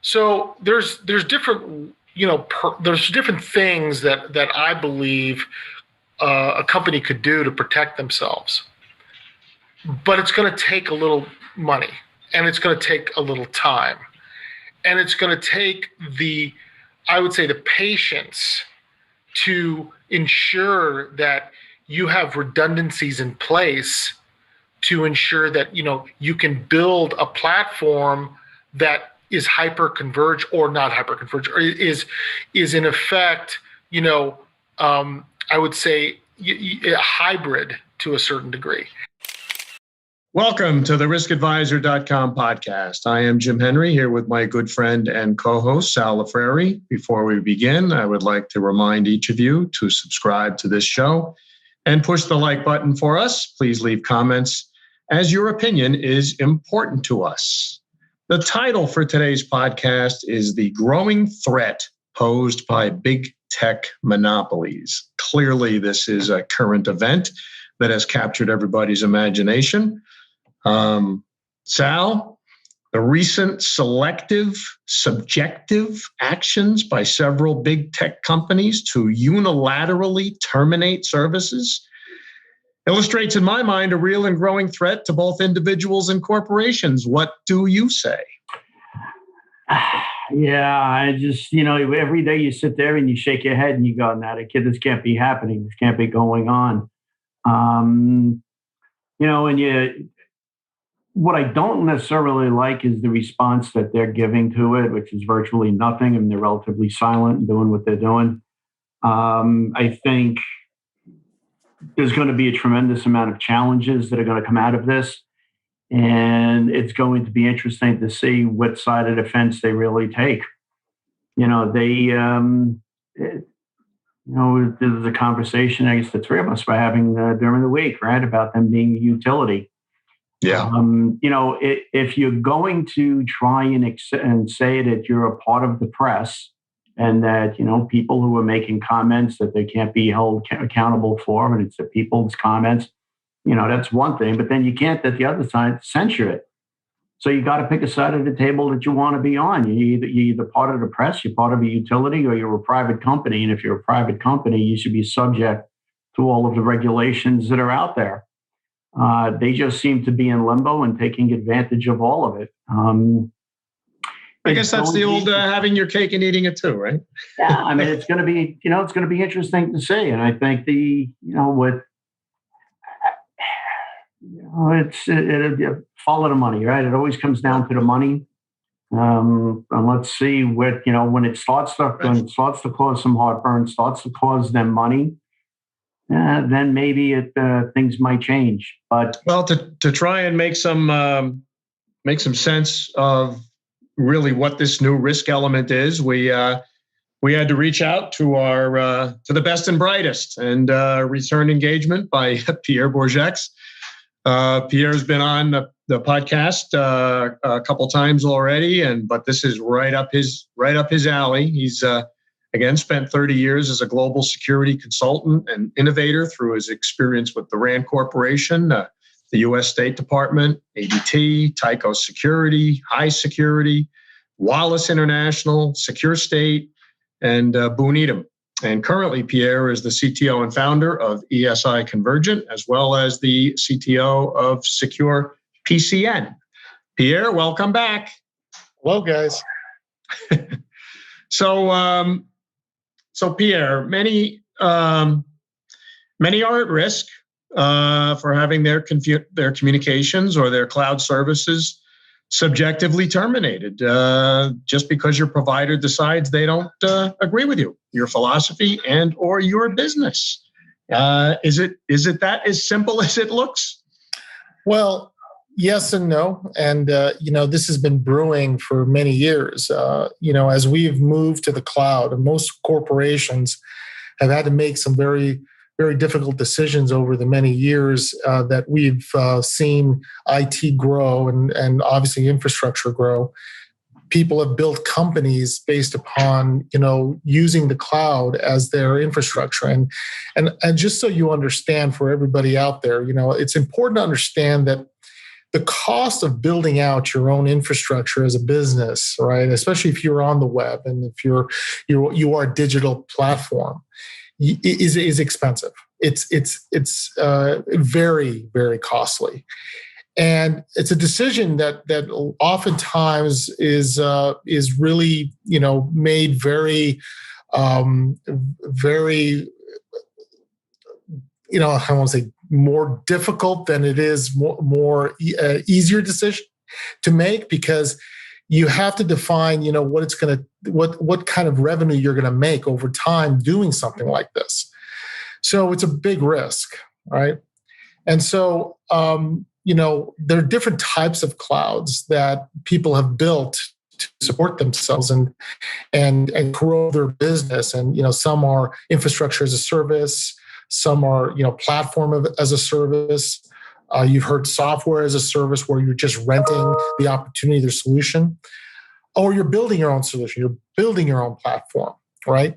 So there's different there's different things that I believe a company could do to protect themselves, but it's going to take a little money, and it's going to take a little time, and it's going to take I would say, the patience to ensure that you have redundancies in place to ensure that you can build a platform that is hyper converged or not hyper converged, or is in effect, I would say, a hybrid to a certain degree. Welcome to the riskadvisor.com podcast. I am Jim Henry, here with my good friend and co-host, Sal Lafreri. Before we begin, I would like to remind each of you to subscribe to this show and push the like button for us. Please leave comments, as your opinion is important to us. The title for today's podcast is The Growing Threat Posed by Big Tech Monopolies. Clearly, this is a current event that has captured everybody's imagination. Sal, the recent selective, subjective actions by several big tech companies to unilaterally terminate services illustrates, in my mind, a real and growing threat to both individuals and corporations. What do you say? Yeah, I just, every day you sit there and you shake your head and you go, "Nah, kid, this can't be happening. This can't be going on." What I don't necessarily like is the response that they're giving to it, which is virtually nothing, and they're relatively silent and doing what they're doing. I think there's going to be a tremendous amount of challenges that are going to come out of this, and it's going to be interesting to see what side of the fence they really take. There's a conversation, I guess the three of us were having during the week, right, about them being a utility. Yeah. If you're going to try and say that you're a part of the press and that, people who are making comments that they can't be held accountable for, and it's the people's comments, that's one thing. But then you can't, at the other side, censure it. So you got to pick a side of the table that you want to be on. You're either part of the press, you're part of a utility, or you're a private company. And if you're a private company, you should be subject to all of the regulations that are out there. They just seem to be in limbo and taking advantage of all of it. I guess that's the old having your cake and eating it too, right? Yeah, I mean, it's going to be, it's going to be interesting to see. And I think follow the money, right? It always comes down to the money. And let's see what, when it starts to cause some heartburn, starts to cause them money, then maybe things might change. But to try and make some sense of really what this new risk element is, we had to reach out to to the best and brightest, and return engagement by Pierre Bourgex. Pierre's been on the podcast a couple times already, but this is right up his alley. He's again spent 30 years as a global security consultant and innovator through his experience with the RAND Corporation, the U.S. State Department, ADT, Tyco Security, High Security, Wallace International, Secure State, and Boone Edom. And currently, Pierre is the CTO and founder of ESI Convergent, as well as the CTO of Secure PCN. Pierre, welcome back. Hello, guys. So Pierre, many are at risk for having their communications or their cloud services subjectively terminated just because your provider decides they don't agree with you, your philosophy and or your business. Is it that as simple as it looks? Well, yes and no. And, this has been brewing for many years. As we've moved to the cloud, and most corporations have had to make some very, very difficult decisions over the many years that we've seen IT grow and obviously infrastructure grow. People have built companies based upon, using the cloud as their infrastructure. And just so you understand, for everybody out there, it's important to understand that the cost of building out your own infrastructure as a business, right? Especially if you're on the web and if you are a digital platform, is expensive. It's very, very costly, and it's a decision that oftentimes is really made very very I won't say more difficult than it is more easier decision to make, because you have to define what kind of revenue you're going to make over time doing something like this. So it's a big risk, right? And so there are different types of clouds that people have built to support themselves and grow their business. And some are infrastructure as a service, some are platform as a service. You've heard software as a service, where you're just renting the opportunity, their solution, or you're building your own solution, you're building your own platform, right?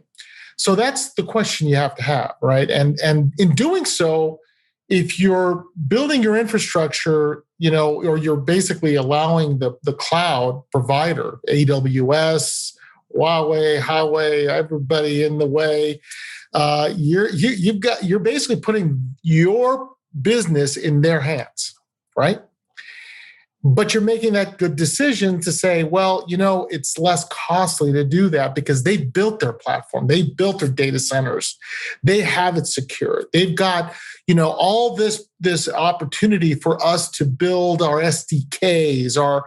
So that's the question you have to have, right? And in doing so, if you're building your infrastructure, or you're basically allowing the cloud provider, AWS, Huawei, Highway, everybody in the way, you're basically putting your business in their hands, right? But you're making that good decision to say, well, it's less costly to do that because they built their platform, they built their data centers, they have it secured, they've got all this opportunity for us to build our SDKs, our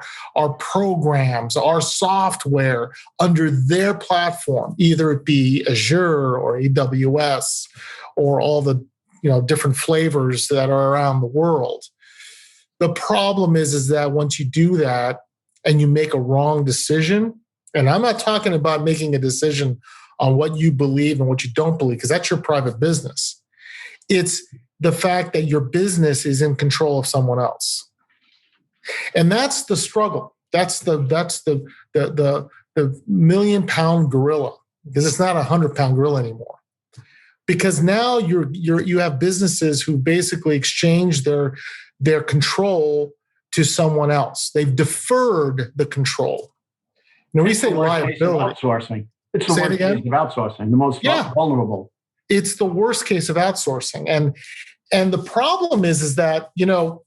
programs, our software under their platform, either it be Azure or AWS or all the different flavors that are around the world. The problem is that once you do that and you make a wrong decision, and I'm not talking about making a decision on what you believe and what you don't believe, because that's your private business. It's the fact that your business is in control of someone else. And that's the struggle. That's the million-pound gorilla, because it's not a 100-pound gorilla anymore. Because now you have businesses who basically exchange their control to someone else. They've deferred the control. We say liability. Outsourcing. It's the worst case of outsourcing, the most vulnerable. It's the worst case of outsourcing. And the problem is that, the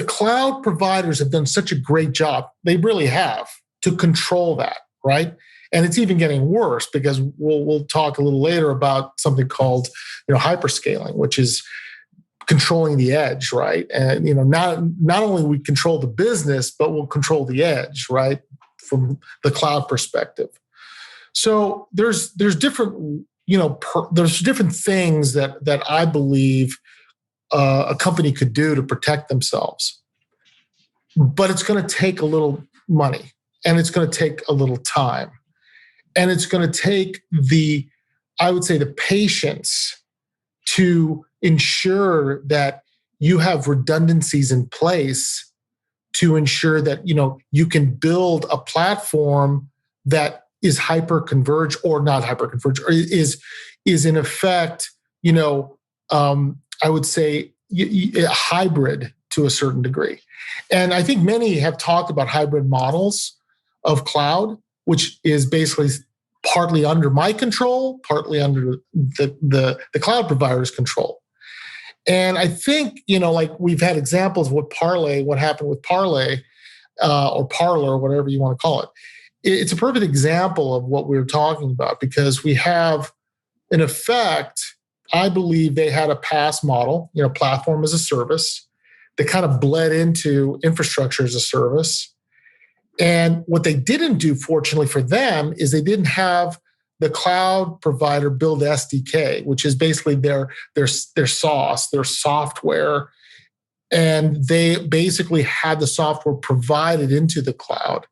cloud providers have done such a great job. They really have, to control that, right? And it's even getting worse, because we'll talk a little later about something called hyperscaling, which is controlling the edge, right? And not only we control the business, but we'll control the edge, right, from the cloud perspective. So there's different there's different things that I believe a company could do to protect themselves, but it's going to take a little money, and it's going to take a little time, and it's going to take the patience to ensure that you have redundancies in place to ensure that you can build a platform that is hyper-converged or not hyper-converged, or is in effect, I would say a hybrid to a certain degree. And I think many have talked about hybrid models of cloud, which is basically partly under my control, partly under the cloud provider's control. And I think, like we've had examples of what happened with Parlay or Parler, whatever you want to call it. It's a perfect example of what we're talking about, because we have, in effect, I believe they had a PaaS model, platform as a service, that kind of bled into infrastructure as a service. And what they didn't do, fortunately for them, is they didn't have the cloud provider build SDK, which is basically their sauce, their software. And they basically had the software provided into the cloud.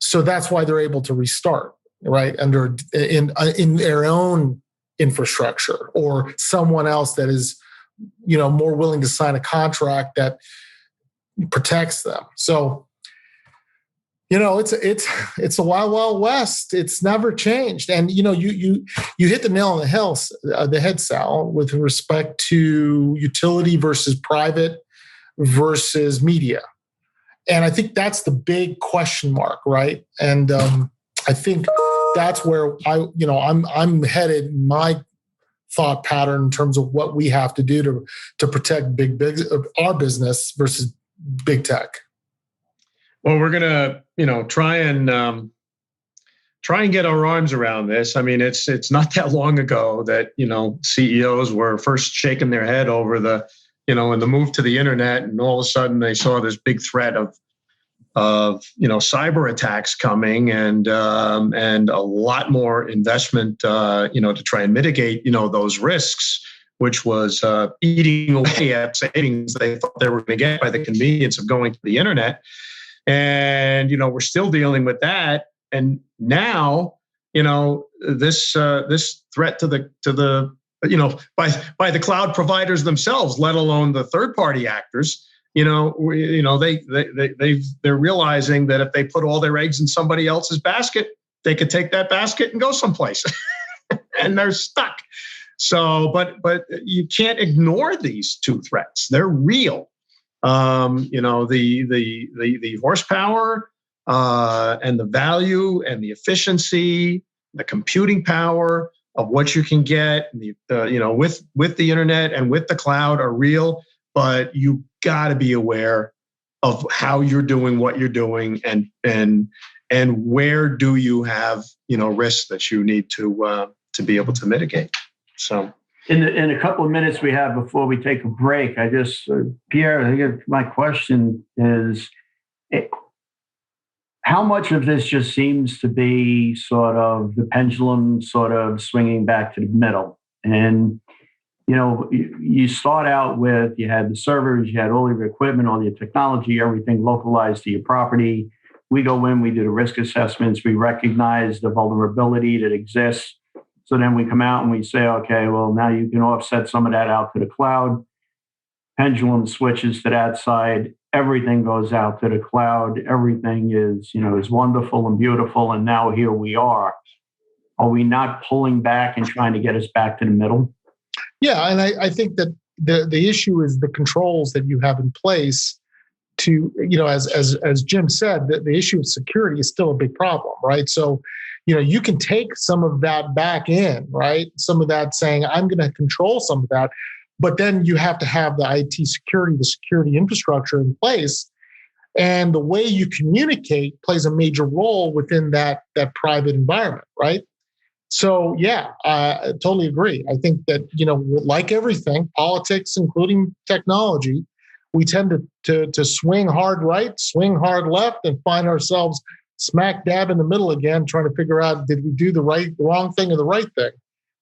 So that's why they're able to restart, right, in their own infrastructure, or someone else that is, more willing to sign a contract that protects them. So, it's a wild, wild west. It's never changed. And you hit the nail on the head, Sal, with respect to utility versus private versus media? And I think that's the big question mark, right? And I think that's where I'm headed in my thought pattern in terms of what we have to do to protect our business versus big tech. Well, we're gonna try and get our arms around this. I mean, it's not that long ago that CEOs were first shaking their head over the and the move to the internet, and all of a sudden they saw this big threat of cyber attacks coming, and a lot more investment to try and mitigate those risks, which was eating away at savings they thought they were going to get by the convenience of going to the internet. And we're still dealing with that. And now this threat to the by the cloud providers themselves, let alone the third party actors. They're realizing that if they put all their eggs in somebody else's basket, they could take that basket and go someplace, and they're stuck. So, but you can't ignore these two threats; they're real. The horsepower and the value and the efficiency, the computing power of what you can get, with the internet and with the cloud are real. But you got to be aware of how you're doing what you're doing, and where do you have risks that you need to be able to mitigate. So in a couple of minutes we have before we take a break, I just Pierre, I guess my question is, how much of this just seems to be sort of the pendulum sort of swinging back to the middle? And you start out with, you had the servers, you had all your equipment, all your technology, everything localized to your property. We go in, we do the risk assessments, we recognize the vulnerability that exists. So then we come out and we say, okay, well, now you can offset some of that out to the cloud. Pendulum switches to that side. Everything goes out to the cloud. Everything is wonderful and beautiful. And now here we are. Are we not pulling back and trying to get us back to the middle? Yeah, and I think that the issue is the controls that you have in place to, as Jim said, the issue of security is still a big problem, right? So, you can take some of that back in, right? Some of that saying, I'm going to control some of that, but then you have to have the IT security, the security infrastructure in place. And the way you communicate plays a major role within that private environment, right? So, yeah, I totally agree. I think that, like everything, politics, including technology, we tend to swing hard right, swing hard left, and find ourselves smack dab in the middle again, trying to figure out, did we do the wrong thing or the right thing?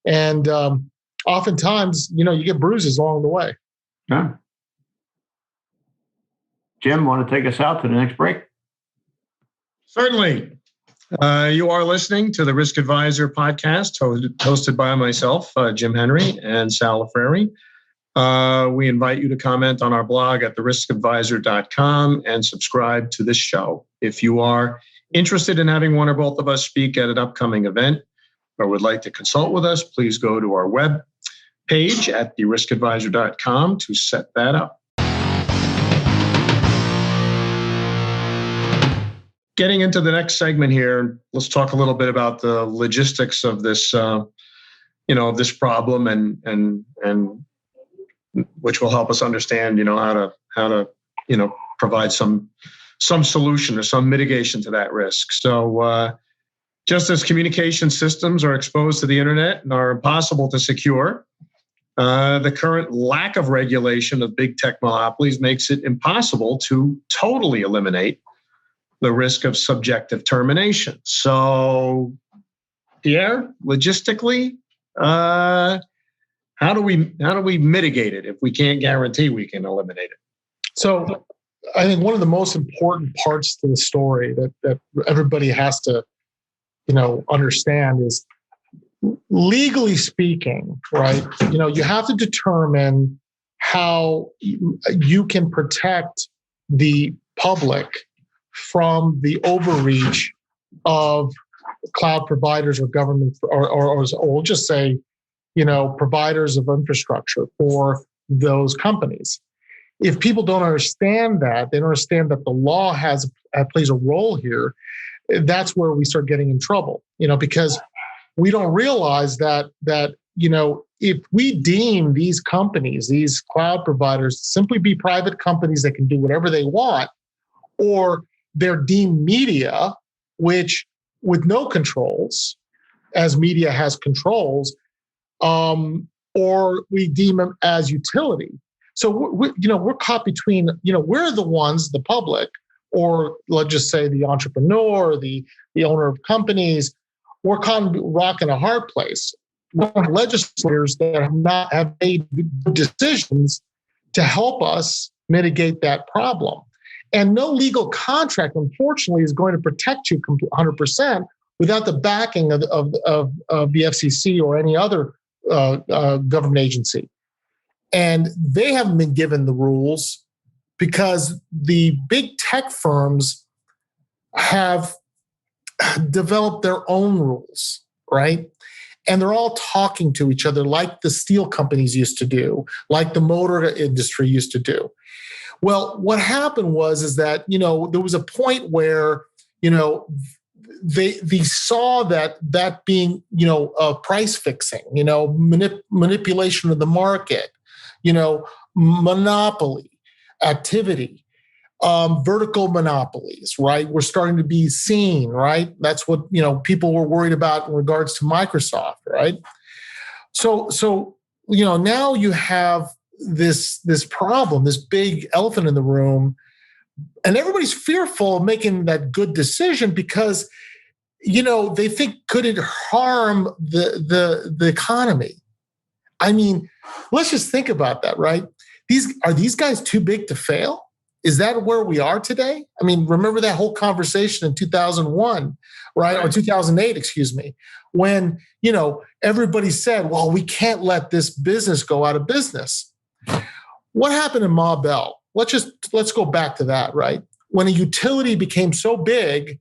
And oftentimes, you get bruises along the way. Yeah. Jim, want to take us out to the next break? Certainly. You are listening to the Risk Advisor podcast, hosted by myself, Jim Henry, and Sal Lafreri. We invite you to comment on our blog at theriskadvisor.com and subscribe to this show. If you are interested in having one or both of us speak at an upcoming event or would like to consult with us, please go to our web page at theriskadvisor.com to set that up. Getting into the next segment here, let's talk a little bit about the logistics of this, this problem, and which will help us understand, how to provide some solution or some mitigation to that risk. So, just as communication systems are exposed to the internet and are impossible to secure, the current lack of regulation of big tech monopolies makes it impossible to totally eliminate the risk of subjective termination. So, Pierre, logistically, how do we mitigate it if we can't guarantee we can eliminate it? So, I think one of the most important parts to the story that everybody has to, understand is, legally speaking, right? You have to determine how you can protect the public from the overreach of cloud providers or government, or we'll just say, providers of infrastructure for those companies. if people don't understand that, they don't understand that the law plays a role here. That's where we start getting in trouble, because we don't realize that if we deem these companies, these cloud providers, simply be private companies that can do whatever they want, or they're deemed media, which with no controls, as media has controls, or we deem them as utility. So we're caught between, we're the ones, the public, or let's just say the entrepreneur, the owner of companies. We're caught in a rock and a hard place. We have legislators that have made decisions to help us mitigate that problem. And no legal contract, unfortunately, is going to protect you 100% without the backing of the FCC or any other government agency. And they haven't been given the rules because the big tech firms have developed their own rules, right? And they're all talking to each other like the steel companies used to do, like the motor industry used to do. Well, what happened is that, there was a point where, they saw that being, price fixing, manipulation of the market, monopoly activity, vertical monopolies, right? We're starting to be seen, right? That's what, people were worried about in regards to Microsoft, right? So now you have this problem, this big elephant in the room, and everybody's fearful of making that good decision because, they think, could it harm the economy? I mean, let's just think about that, right? Are these guys too big to fail? Is that where we are today? I mean, remember that whole conversation in 2001, right? Or 2008, excuse me, when, everybody said, well, we can't let this business go out of business. What happened in Ma Bell? Let's go back to that, right? When a utility became so big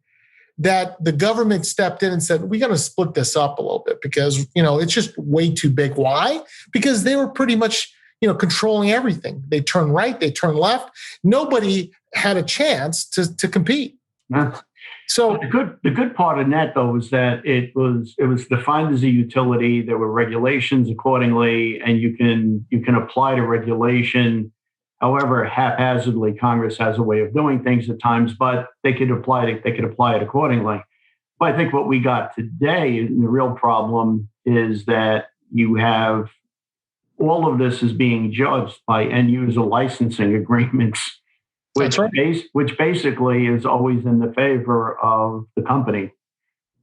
that the government stepped in and said, we got to split this up a little bit because, it's just way too big. Why? Because they were pretty much, controlling everything. They turn right, they turn left. Nobody had a chance to compete. Yeah. So the good part of that, though, was that it was defined as a utility. There were regulations accordingly, and you can apply to regulation. However, haphazardly, Congress has a way of doing things at times, but they could apply it accordingly. But I think what we got today, and the real problem, is that you have all of this is being judged by end user licensing agreements, which basically is always in the favor of the company.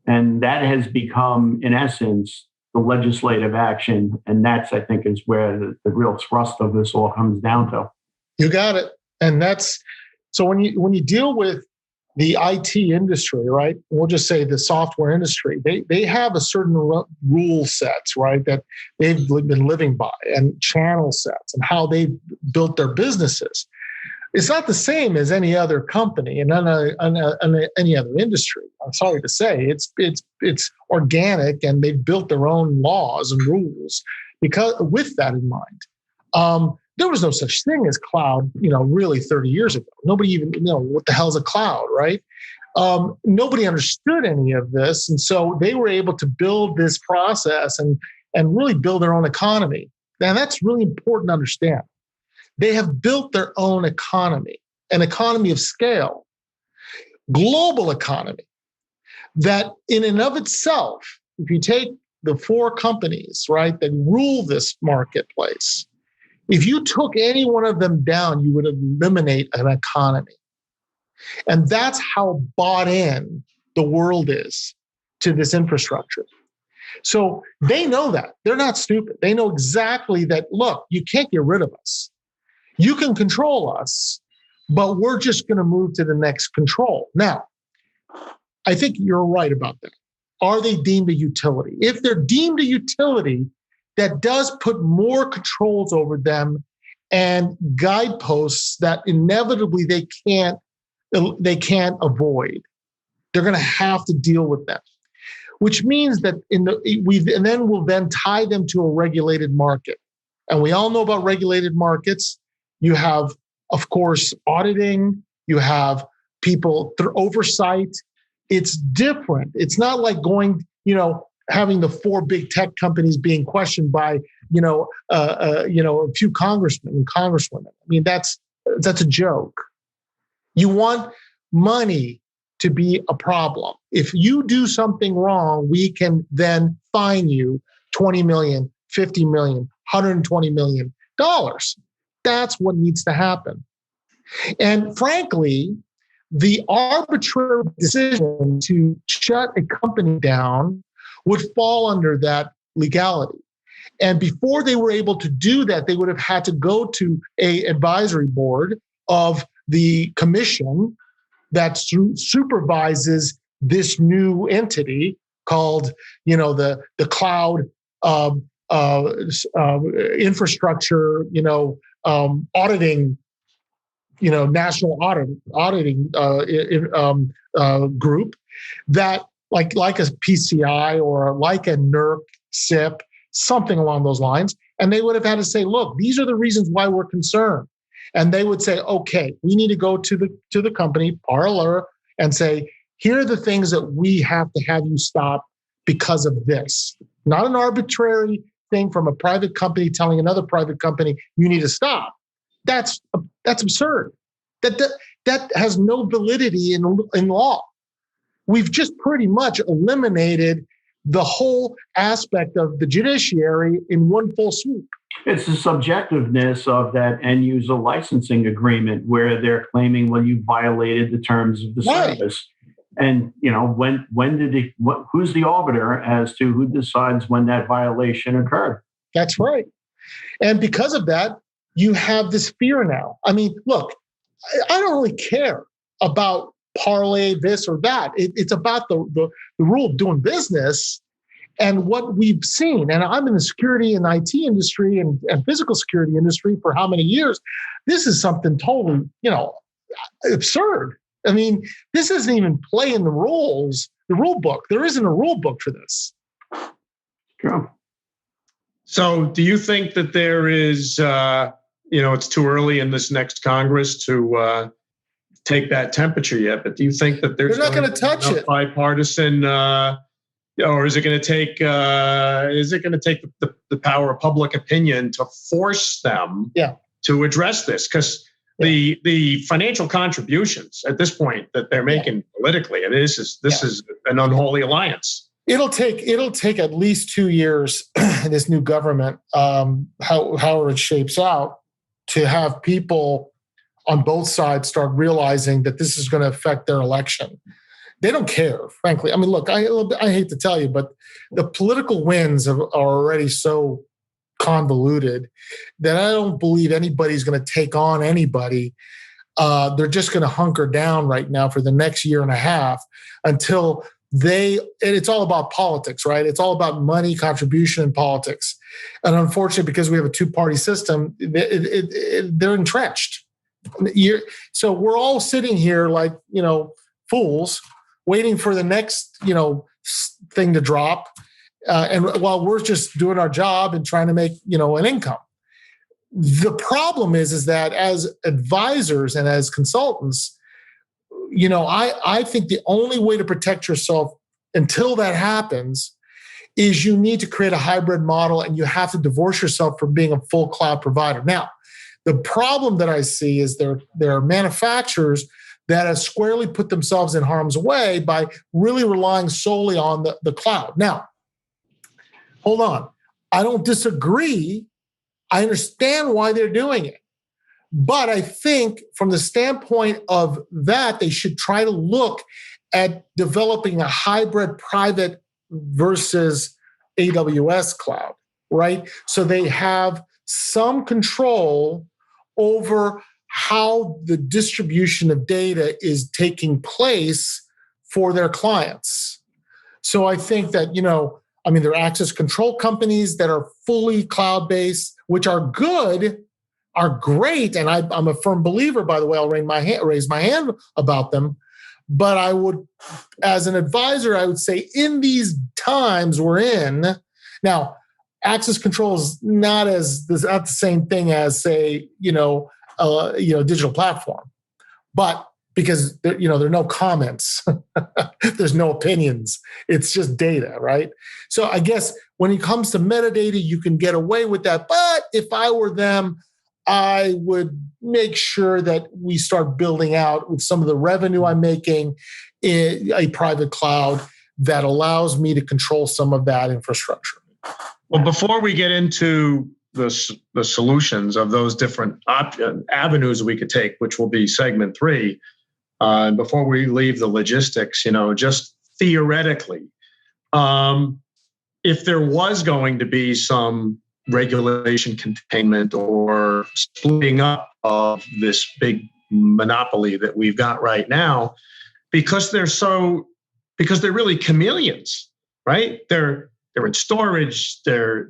And that has become, in essence, the legislative action. And that's, I think, is where the real thrust of this all comes down to. You got it. And that's, so when you deal with the IT industry, right? We'll just say the software industry, they have a certain rule sets, right? That they've been living by, and channel sets, and how they've built their businesses. It's not the same as any other company and any other industry. I'm sorry to say, it's organic, and they've built their own laws and rules because with that in mind. There was no such thing as cloud, really 30 years ago. Nobody even what the hell's a cloud, right? Nobody understood any of this, and so they were able to build this process and really build their own economy. And that's really important to understand. They have built their own economy, an economy of scale, global economy, that in and of itself, if you take the four companies, right, that rule this marketplace, if you took any one of them down, you would eliminate an economy. And that's how bought in the world is to this infrastructure. So they know that. They're not stupid. They know exactly that, look, you can't get rid of us. You can control us, but we're just going to move to the next control. Now, I think you're right about that. Are they deemed a utility? If they're deemed a utility, that does put more controls over them and guideposts that inevitably they can't avoid. They're going to have to deal with them, which means that we'll then tie them to a regulated market. And we all know about regulated markets. You have of course, auditing, you have people through oversight. It's different. It's not like going, having the four big tech companies being questioned by, a few congressmen and congresswomen. I mean, that's a joke. You want money to be a problem. If you do something wrong, we can then fine you $20 million, $50 million, $120 million. That's what needs to happen. And frankly, the arbitrary decision to shut a company down would fall under that legality. And before they were able to do that, they would have had to go to an advisory board of the commission that supervises this new entity called, the cloud infrastructure, auditing, national auditing group that like a PCI or like a NERC, SIP, something along those lines. And they would have had to say, look, these are the reasons why we're concerned. And they would say, okay, we need to go to the company, parlor, and say, here are the things that we have to have you stop because of this. Not an arbitrary thing from a private company telling another private company, you need to stop. That's absurd. That has no validity in law. We've just pretty much eliminated the whole aspect of the judiciary in one full swoop. It's the subjectiveness of that end user licensing agreement where they're claiming, well, you violated the terms of the service. And, who's the arbiter as to who decides when that violation occurred? That's right. And because of that, you have this fear now. I mean, look, I don't really care about parlay this or that. It's about the rule of doing business and what we've seen. And I'm in the security and IT industry and physical security industry for how many years? This is something totally, absurd. I mean, this isn't even playing the rules, the rule book. There isn't a rule book for this. True. So do you think that there is, it's too early in this next Congress to take that temperature yet, but do you think that they're not going to touch it bipartisan, or is it going to take the power of public opinion to force them to address this? Because the financial contributions at this point that they're making politically, and this is an unholy alliance. It'll take at least 2 years in this new government, however it shapes out, to have people on both sides start realizing that this is going to affect their election. They don't care, frankly. I mean, look, I hate to tell you, but the political winds are already so convoluted that I don't believe anybody's going to take on anybody. They're just going to hunker down right now for the next year and a half until it's all about politics, right? It's all about money, contribution, and politics. And unfortunately, because we have a two-party system, they're entrenched. So we're all sitting here like, fools, waiting for the next, thing to drop. And while we're just doing our job and trying to make, an income. The problem is that as advisors and as consultants, I think the only way to protect yourself until that happens is you need to create a hybrid model and you have to divorce yourself from being a full cloud provider. Now, the problem that I see is there are manufacturers that have squarely put themselves in harm's way by really relying solely on the cloud. Now, hold on. I don't disagree. I understand why they're doing it. But I think from the standpoint of that, they should try to look at developing a hybrid private versus AWS cloud, right? So they have some control over how the distribution of data is taking place for their clients. So I think that, there are access control companies that are fully cloud-based, which are good, are great, and I'm a firm believer, by the way, I'll raise my hand about them. But I would, as an advisor, I would say in these times we're in, now, access control is not the same thing as, say, digital platform. But because there are no comments, there's no opinions. It's just data, right? So I guess when it comes to metadata, you can get away with that. But if I were them, I would make sure that we start building out with some of the revenue I'm making in a private cloud that allows me to control some of that infrastructure. Well, before we get into the solutions of those different avenues we could take, which will be segment 3, and before we leave the logistics, just theoretically, if there was going to be some regulation containment or splitting up of this big monopoly that we've got right now, because they're really chameleons, right? They're in storage, they're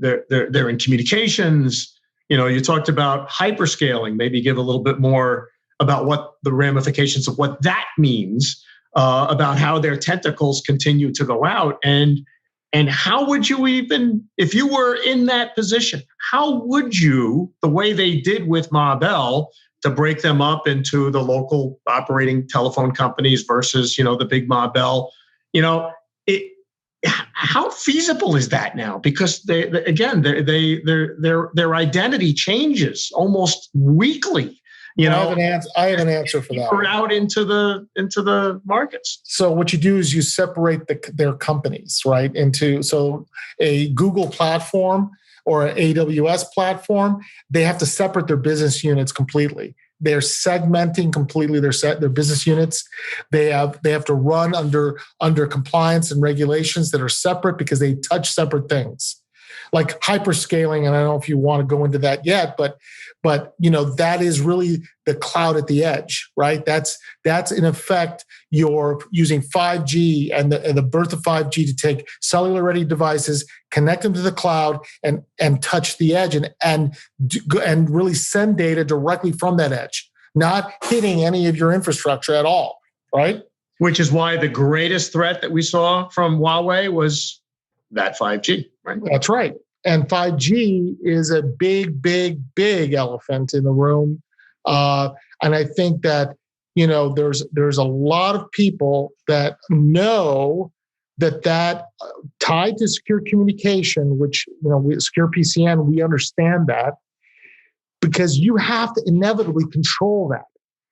in communications. You talked about hyperscaling. Maybe give a little bit more about what the ramifications of what that means, about how their tentacles continue to go out, and how would you even, if you were in that position, how would you, the way they did with Ma Bell, to break them up into the local operating telephone companies versus, the big Ma Bell, how feasible is that now? Because their identity changes almost weekly. I have an answer for that. Out into the markets. So what you do is you separate their companies, right? So a Google platform or an AWS platform, they have to separate their business units completely. They're segmenting completely their business units. They have to run under compliance and regulations that are separate because they touch separate things, like hyperscaling. And I don't know if you want to go into that yet, but that is really the cloud at the edge, right? That's in effect you're using 5G and the birth of 5G to take cellular ready devices, connect them to the cloud, and touch the edge and really send data directly from that edge, not hitting any of your infrastructure at all, right? Which is why the greatest threat that we saw from Huawei was that 5G, right? That's right. And 5G is a big, big, big elephant in the room. And I think that, there's a lot of people that know that tied to secure communication, which, secure PCN, we understand that, because you have to inevitably control that.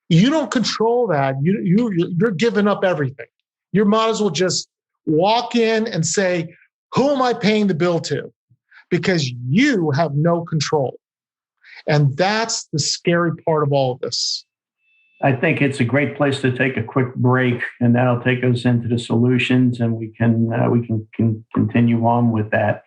You don't control that, you're giving up everything. You might as well just walk in and say, who am I paying the bill to? Because you have no control. And that's the scary part of all of this. I think it's a great place to take a quick break, and that'll take us into the solutions, and we can continue on with that.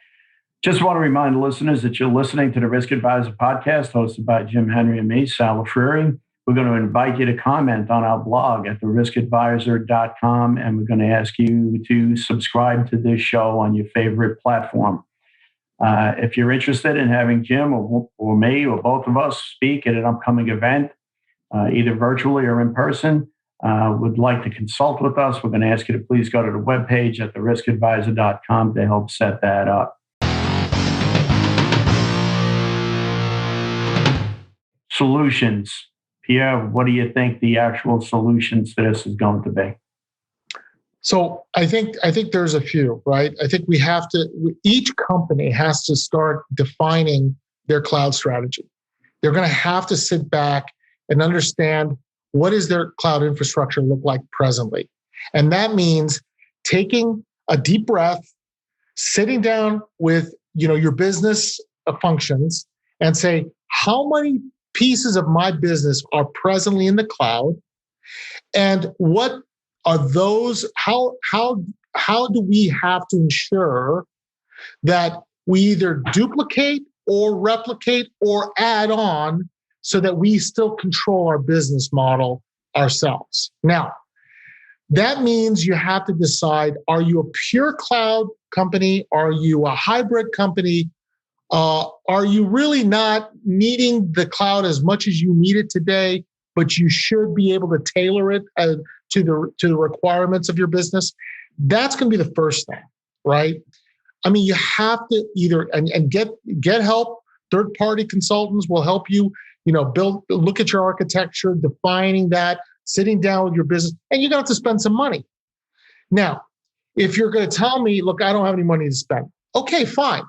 Just want to remind the listeners that you're listening to the Risk Advisor podcast hosted by Jim Henry and me, Sal Lafreri. We're going to invite you to comment on our blog at theriskadvisor.com, and we're going to ask you to subscribe to this show on your favorite platform. If you're interested in having Jim or me or both of us speak at an upcoming event, either virtually or in person, would like to consult with us, we're going to ask you to please go to the webpage at theriskadvisor.com to help set that up. Solutions. Pierre, what do you think the actual solutions to this is going to be? So I think there's a few, right? I think each company has to start defining their cloud strategy. They're going to have to sit back and understand what does their cloud infrastructure look like presently. And that means taking a deep breath, sitting down with, your business functions and say, how many pieces of my business are presently in the cloud? And what are those? How do we have to ensure that we either duplicate or replicate or add on so that we still control our business model ourselves? Now, that means you have to decide, are you a pure cloud company? Are you a hybrid company? Are you really not needing the cloud as much as you need it today, but you should be able to tailor it to the requirements of your business? That's going to be the first thing, right? I mean, you have to either and get help. Third-party consultants will help you, look at your architecture, defining that, sitting down with your business, and you're going to have to spend some money. Now, if you're going to tell me, look, I don't have any money to spend. Okay, fine.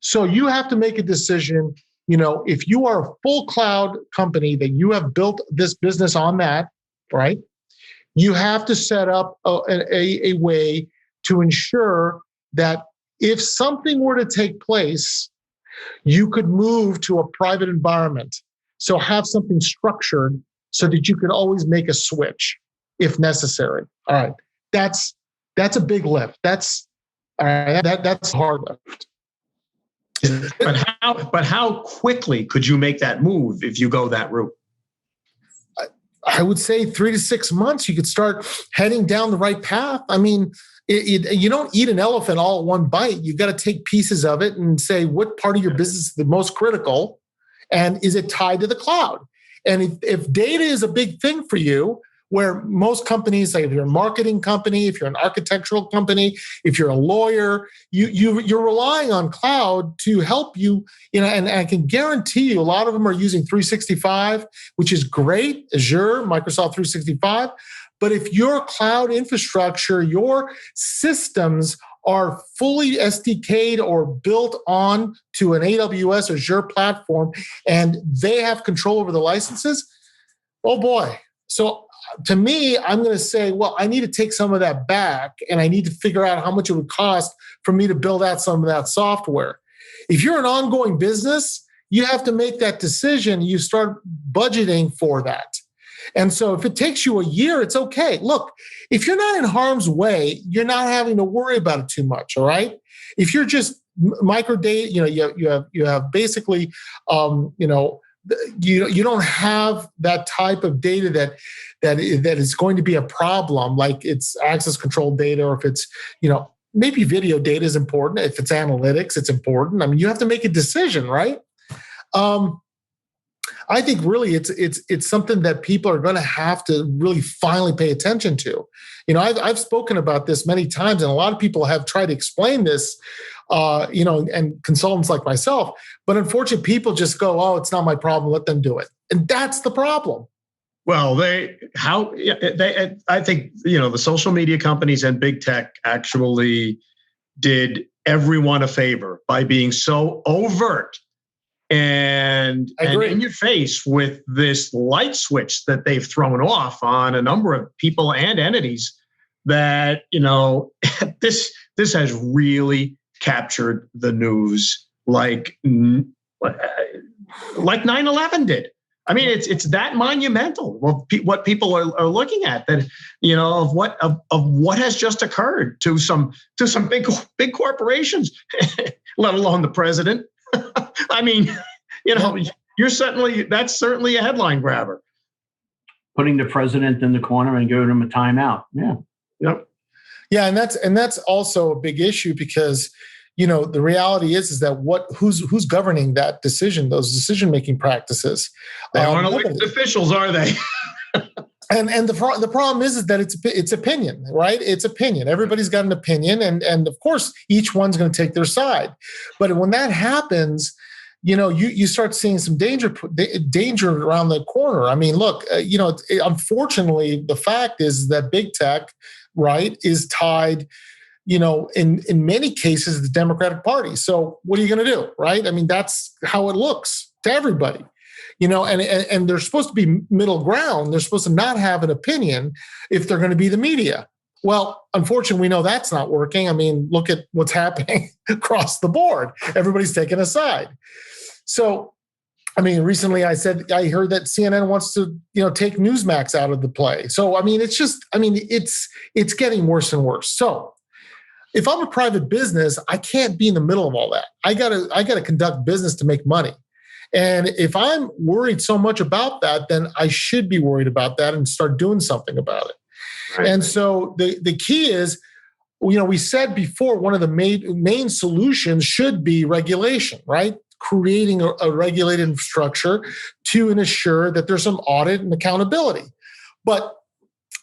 So you have to make a decision. If you are a full cloud company that you have built this business on that, right? You have to set up a way to ensure that if something were to take place, you could move to a private environment. So have something structured so that you could always make a switch if necessary. All right. That's a big lift. That's all right. That's a hard lift. But how quickly could you make that move if you go that route? I would say 3 to 6 months, you could start heading down the right path. I mean, you don't eat an elephant all at one bite. You got to take pieces of it and say, what part of your business is the most critical? And is it tied to the cloud? And if data is a big thing for you, where most companies, like if you're a marketing company, if you're an architectural company, if you're a lawyer, you're relying on cloud to help you, and I can guarantee you a lot of them are using 365, which is great, Azure, Microsoft 365. But if your cloud infrastructure, your systems are fully SDK'd or built on to an AWS Azure platform, and they have control over the licenses, oh boy. So to me, I'm going to say, well, I need to take some of that back, and I need to figure out how much it would cost for me to build out some of that software. If you're an ongoing business, you have to make that decision. You start budgeting for that. And so if it takes you a year, it's okay. Look, if you're not in harm's way, you're not having to worry about it too much, all right? If you're just micro data, you have basically, you don't have that type of data that is going to be a problem, like it's access control data, or if it's, maybe video data is important. If it's analytics, it's important. I mean, you have to make a decision, right? I think really it's something that people are going to have to really finally pay attention to. I've spoken about this many times, and a lot of people have tried to explain this, and consultants like myself. But unfortunately, people just go, "Oh, it's not my problem. Let them do it," and that's the problem. Well, I think the social media companies and big tech actually did everyone a favor by being so overt and in your face with this light switch that they've thrown off on a number of people and entities that, this has really captured the news like 9/11 did. I mean, it's that monumental. Well, what people are looking at, that of what has just occurred to some big corporations, let alone the president. I mean, that's certainly a headline grabber. Putting the president in the corner and giving him a timeout. Yeah. Yep. Yeah, and that's also a big issue because the reality is that who's governing that decision, those decision-making practices. They aren't elected officials, are they? And the problem is that it's opinion, right? It's opinion. Everybody's got an opinion, and of course, each one's going to take their side. But when that happens, you start seeing some danger around the corner. I mean, look, unfortunately, the fact is that big tech, right, is tied, in many cases, the Democratic Party. So what are you going to do, right? I mean, that's how it looks to everybody, and they're supposed to be middle ground. They're supposed to not have an opinion if they're going to be the media. Well, unfortunately, we know that's not working. I mean, look at what's happening across the board. Everybody's taking a side. So, I mean, recently I heard that CNN wants to, take Newsmax out of the play. So, I mean, it's getting worse and worse. So, if I'm a private business, I can't be in the middle of all that. I gotta conduct business to make money. And if I'm worried so much about that, then I should be worried about that and start doing something about it. Right. And so the key is, we said before, one of the main solutions should be regulation, right? Creating a regulated infrastructure to ensure that there's some audit and accountability. But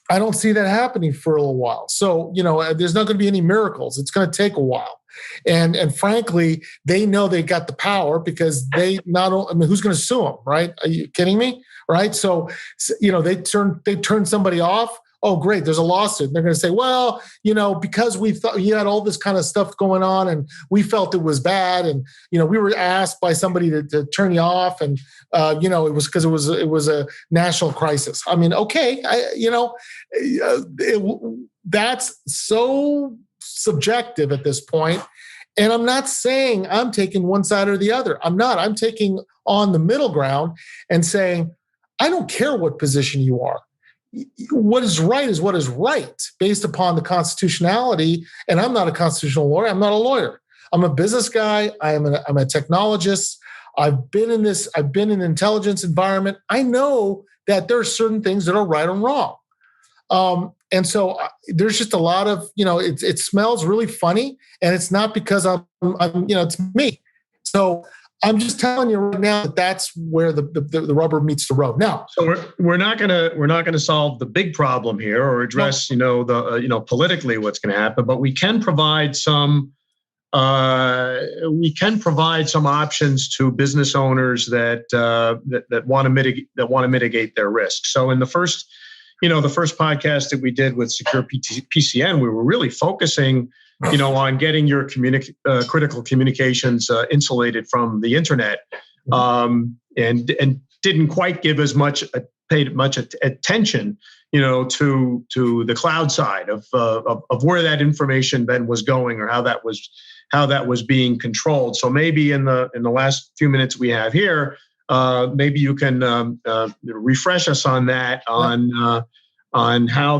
I don't see that happening for a little while. So, there's not going to be any miracles. It's going to take a while. And frankly, they know they got the power because they not only, I mean, who's going to sue them, right? Are you kidding me? Right? So, they turn somebody off. Oh, great, there's a lawsuit. And they're going to say, well, because we thought you had all this kind of stuff going on and we felt it was bad. And, we were asked by somebody to turn you off. And, it was because it was a national crisis. I mean, okay, that's so subjective at this point. And I'm not saying I'm taking one side or the other. I'm not. I'm taking on the middle ground and saying, I don't care what position you are. What is right based upon the constitutionality. And I'm not a constitutional lawyer. I'm not a lawyer. I'm a business guy. I'm a technologist. I've been in an intelligence environment. I know that there are certain things that are right and wrong. And so there's just a lot of, it smells really funny, and it's not because I'm it's me. So I'm just telling you right now that that's where the rubber meets the road. Now, so we're not gonna solve the big problem here or address politically what's going to happen, but we can provide some options to business owners that want to mitigate their risk. So in the first podcast that we did with Secure PCN, we were really focusing on getting your critical communications insulated from the internet, and didn't quite give as much paid much attention, to the cloud side of where that information then was going, or how that was being controlled. So maybe in the last few minutes we have here, maybe you can refresh us on that, on how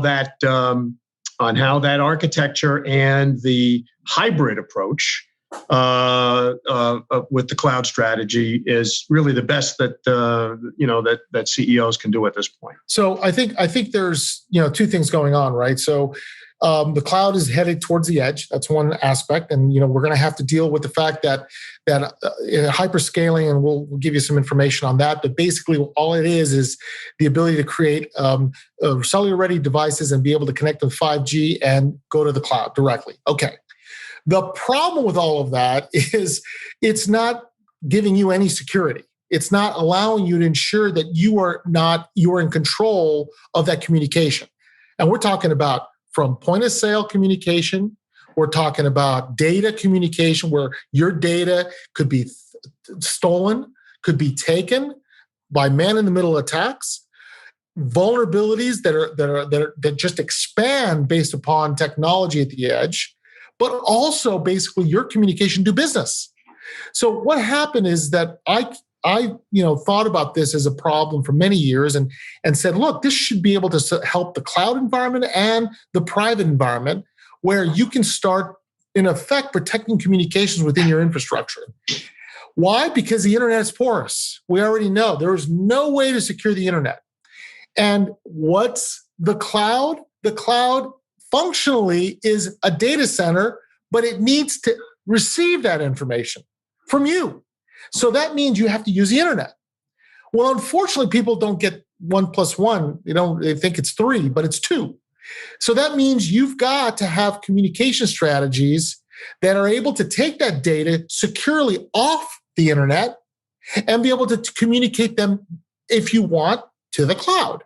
that architecture and the hybrid approach with the cloud strategy is really the best that CEOs can do at this point. So I think there's two things going on, right? So the cloud is headed towards the edge. That's one aspect, and we're going to have to deal with the fact that hyperscaling, and we'll give you some information on that. But basically, all it is the ability to create cellular-ready devices and be able to connect to 5G and go to the cloud directly. Okay. The problem with all of that is it's not giving you any security. It's not allowing you to ensure that you are in control of that communication. And we're talking about from point of sale communication. We're talking about data communication, where your data could be stolen, could be taken by man-in-the-middle attacks, vulnerabilities that just expand based upon technology at the edge, but also basically your communication to business. So what happened is that I thought about this as a problem for many years and said, look, this should be able to help the cloud environment and the private environment, where you can start, in effect, protecting communications within your infrastructure. Why? Because the internet is porous. We already know there is no way to secure the internet. And what's the cloud? The cloud functionally is a data center, but it needs to receive that information from you. So that means you have to use the internet. Well, unfortunately, people don't get 1 + 1. They think it's 3, but it's 2. So that means you've got to have communication strategies that are able to take that data securely off the internet and be able to communicate them, if you want, to the cloud.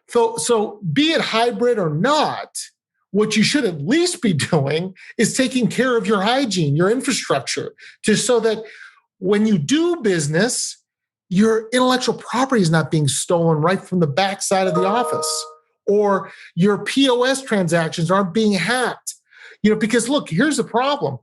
So be it hybrid or not, what you should at least be doing is taking care of your hygiene, your infrastructure, so that when you do business, your intellectual property is not being stolen right from the backside of the office, or your POS transactions aren't being hacked. Because look, here's the problem.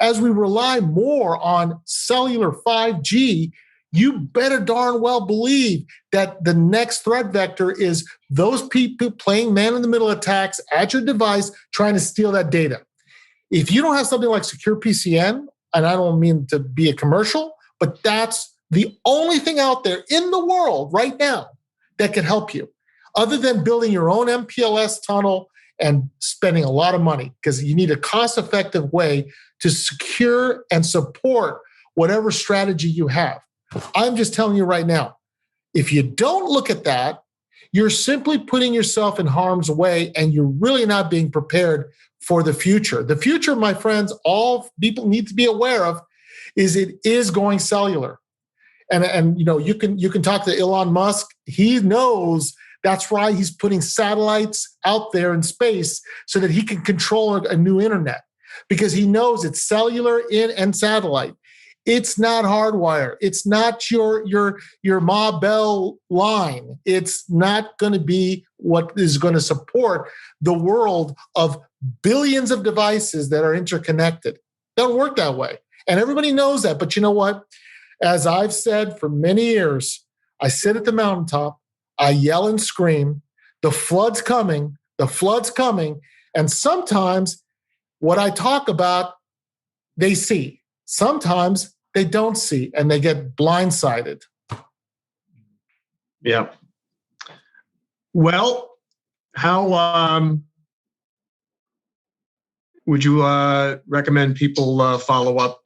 As we rely more on cellular 5G, you better darn well believe that the next threat vector is those people playing man-in-the-middle attacks at your device trying to steal that data. If you don't have something like Secure PCN, and I don't mean to be a commercial, but that's the only thing out there in the world right now that can help you, other than building your own MPLS tunnel and spending a lot of money, because you need a cost-effective way to secure and support whatever strategy you have. I'm just telling you right now, if you don't look at that, you're simply putting yourself in harm's way, and you're really not being prepared for the future. The future, my friends, all people need to be aware of is it is going cellular. And you can talk to Elon Musk. He knows that's why he's putting satellites out there in space so that he can control a new internet, because he knows it's cellular and satellite. It's not hardwire. It's not your Ma Bell line. It's not going to be what is going to support the world of billions of devices that are interconnected. It doesn't work that way. And everybody knows that. But you know what? As I've said for many years, I sit at the mountaintop, I yell and scream, the flood's coming, the flood's coming. And sometimes what I talk about, they see. Sometimes they don't see, and they get blindsided. Yeah. Well, how would you recommend people follow up,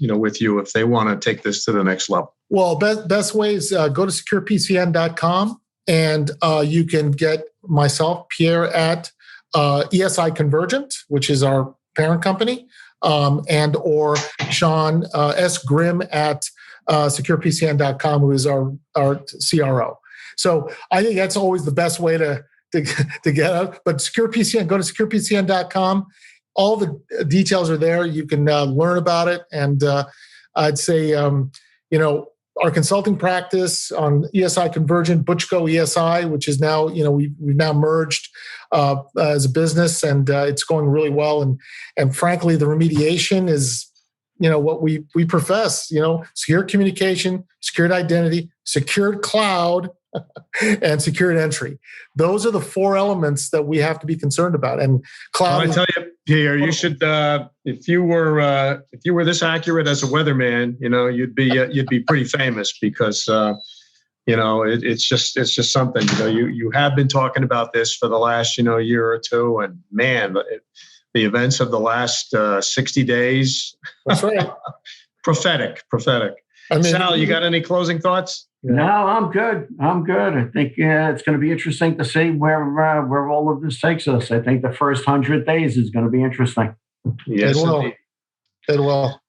with you if they want to take this to the next level? Well, best way is go to securepcn.com, and you can get myself, Pierre, at ESI Convergent, which is our parent company, and or Sean S. Grimm at securepcn.com, who is our CRO. So I think that's always the best way to get out. But SecurePCN, go to securepcn.com. All the details are there. You can learn about it. And I'd say, our consulting practice on ESI Convergent, Butchco ESI, which is now, we've now merged as a business, and it's going really well. And frankly, the remediation is, what we profess, secure communication, secured identity, secured cloud, and secured entry. Those are the four elements that we have to be concerned about. And cloud. I tell you, Pierre, you should. If you were this accurate as a weatherman, you'd be pretty famous, because it's just something. You have been talking about this for the last year or two, and man, the events of the last 60 days. That's right. prophetic. I mean, Sal, you got any closing thoughts? No, I'm good. I think it's going to be interesting to see where all of this takes us. I think the first 100 days is going to be interesting. Yes, it will. Indeed. It will.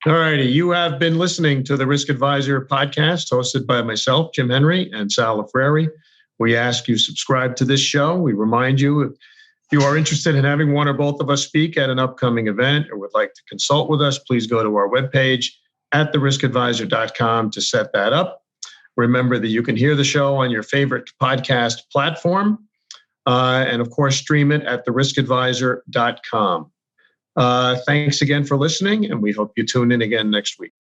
All righty. You have been listening to the Risk Advisor podcast, hosted by myself, Jim Henry, and Sal Lafreri. We ask you subscribe to this show. We remind you, if you are interested in having one or both of us speak at an upcoming event or would like to consult with us, please go to our webpage at theriskadvisor.com to set that up. Remember that you can hear the show on your favorite podcast platform, and of course, stream it at theriskadvisor.com. Thanks again for listening, and we hope you tune in again next week.